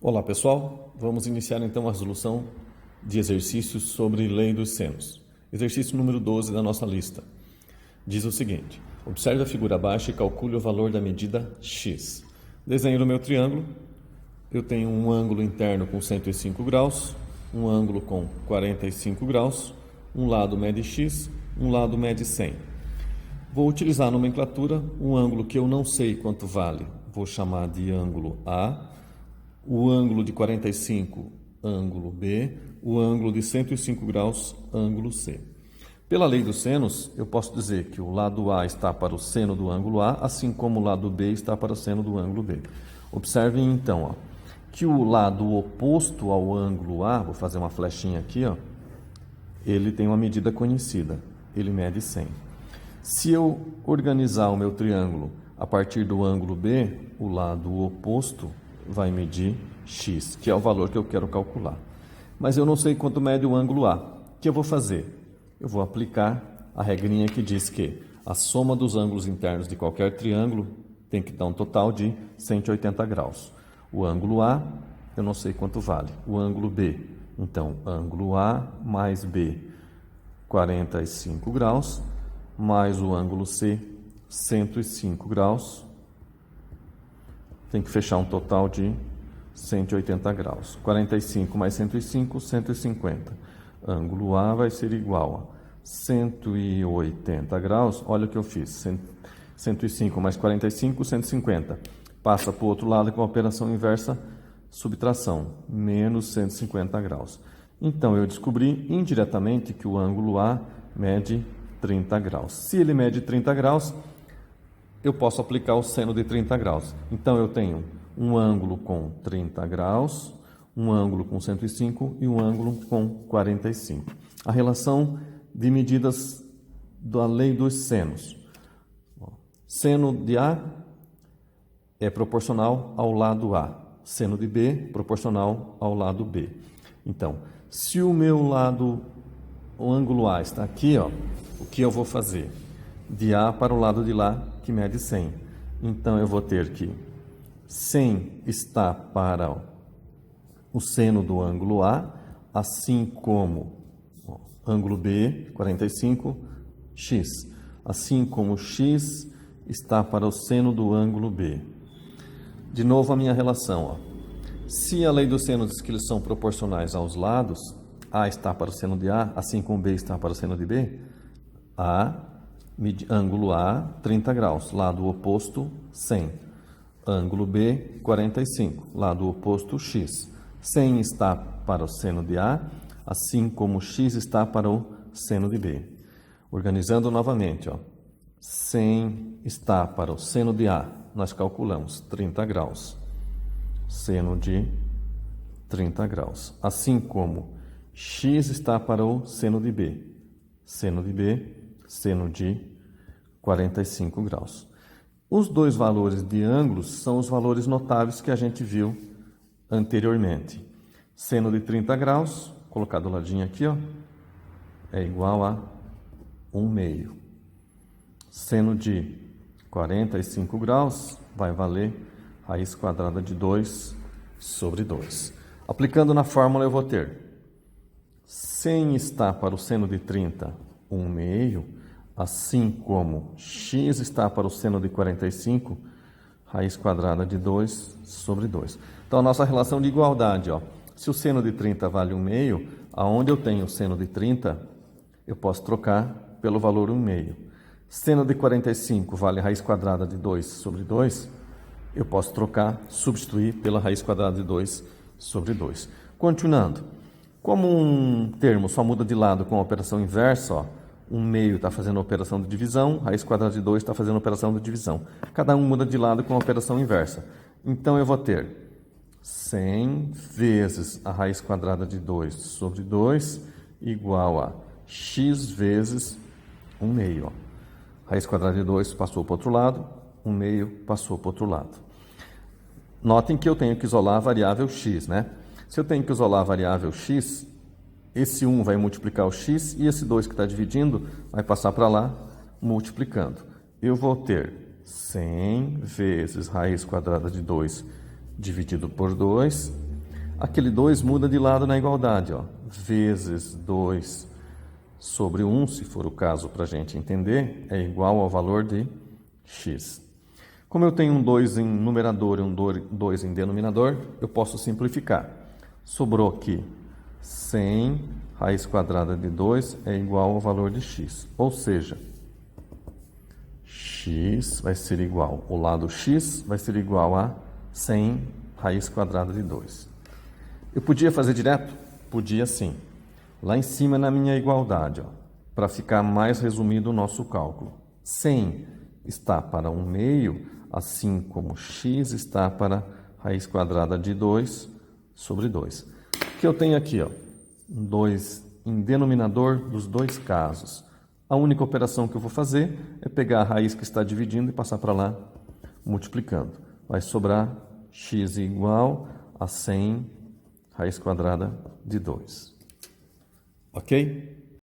Olá pessoal, vamos iniciar então a resolução de exercícios sobre lei dos senos. Exercício número 12 da nossa lista. Diz o seguinte: observe a figura abaixo e calcule o valor da medida x. Desenho o meu triângulo. Eu tenho um ângulo interno com 105 graus, um ângulo com 45 graus, um lado mede x, um lado mede 100. Vou utilizar a nomenclatura, um ângulo que eu não sei quanto vale, vou chamar de ângulo A, o ângulo de 45, ângulo B, o ângulo de 105 graus, ângulo C. Pela lei dos senos, eu posso dizer que o lado A está para o seno do ângulo A, assim como o lado B está para o seno do ângulo B. Observem então, que o lado oposto ao ângulo A, vou fazer uma flechinha aqui, ele tem uma medida conhecida, ele mede 100. Se eu organizar o meu triângulo a partir do ângulo B, o lado oposto vai medir x, que é o valor que eu quero calcular. Mas eu não sei quanto mede o ângulo A. O que eu vou fazer? Eu vou aplicar a regrinha que diz que a soma dos ângulos internos de qualquer triângulo tem que dar um total de 180 graus. O ângulo A, eu não sei quanto vale. O ângulo B, então, ângulo A mais B, 45 graus, mais o ângulo C, 105 graus, tem que fechar um total de 180 graus. 45 mais 105, 150. Ângulo A vai ser igual a 180 graus. Olha o que eu fiz. 105 mais 45, 150. Passa para o outro lado com a operação inversa, subtração, menos 150 graus. Então, eu descobri indiretamente que o ângulo A mede 30 graus. Se ele mede 30 graus, eu posso aplicar o seno de 30 graus. Então, eu tenho um ângulo com 30 graus, um ângulo com 105 e um ângulo com 45. A relação de medidas da lei dos senos. Seno de A é proporcional ao lado A. Seno de B, proporcional ao lado B. Então, se o meu lado, o ângulo A está aqui, o que eu vou fazer? De A para o lado de lá, que mede 100. Então, eu vou ter que 100 está para o seno do ângulo A, assim como ângulo B, 45, x. Assim como x está para o seno do ângulo B. De novo a minha relação. Se a lei dos senos diz que eles são proporcionais aos lados, A está para o seno de A, assim como B está para o seno de B, ângulo A, 30 graus, lado oposto, 100. Ângulo B, 45, lado oposto, x. 100 está para o seno de A, assim como x está para o seno de B. Organizando novamente, 100 está para o seno de A, nós calculamos 30 graus. Seno de 30 graus. Assim como x está para o seno de B. Seno de B, seno de 45 graus. Os dois valores de ângulos são os valores notáveis que a gente viu anteriormente. Seno de 30 graus, colocado do ladinho aqui, é igual a 1/2. Seno de 45 graus vai valer raiz quadrada de 2 sobre 2. Aplicando na fórmula, eu vou ter 100 está para o seno de 30, 1/2, assim como x está para o seno de 45, raiz quadrada de 2 sobre 2. Então, a nossa relação de igualdade, se o seno de 30 vale 1/2, aonde eu tenho o seno de 30, eu posso trocar pelo valor 1/2. Seno de 45 vale raiz quadrada de 2 sobre 2, eu posso trocar, substituir pela raiz quadrada de 2 sobre 2. Continuando, como um termo só muda de lado com a operação inversa, 1/2 está fazendo a operação de divisão, raiz quadrada de 2 está fazendo a operação de divisão. Cada um muda de lado com a operação inversa. Então, eu vou ter 100 vezes a raiz quadrada de 2 sobre 2 igual a x vezes 1/2. Raiz quadrada de 2 passou para o outro lado, 1/2 passou para o outro lado. Notem que eu tenho que isolar a variável x, né? Se eu tenho que isolar a variável x, esse 1 vai multiplicar o x e esse 2 que está dividindo vai passar para lá multiplicando. Eu vou ter 100 vezes raiz quadrada de 2 dividido por 2 Aquele 2 muda de lado na igualdade, ó. Vezes 2 sobre 1, se for o caso para a gente entender, é igual ao valor de x. Como eu tenho um 2 em numerador e um 2 em denominador, eu posso simplificar. Sobrou aqui 100 raiz quadrada de 2 é igual ao valor de x. Ou seja, x vai ser igual, o lado x vai ser igual a 100 raiz quadrada de 2. Eu podia fazer direto? Podia sim. Lá em cima na minha igualdade, para ficar mais resumido o nosso cálculo. 100 está para 1/2, assim como x está para raiz quadrada de 2 sobre 2. O que eu tenho aqui, ó, 2 em denominador dos dois casos. A única operação que eu vou fazer é pegar a raiz que está dividindo e passar para lá multiplicando. Vai sobrar x igual a 100 raiz quadrada de 2. Ok?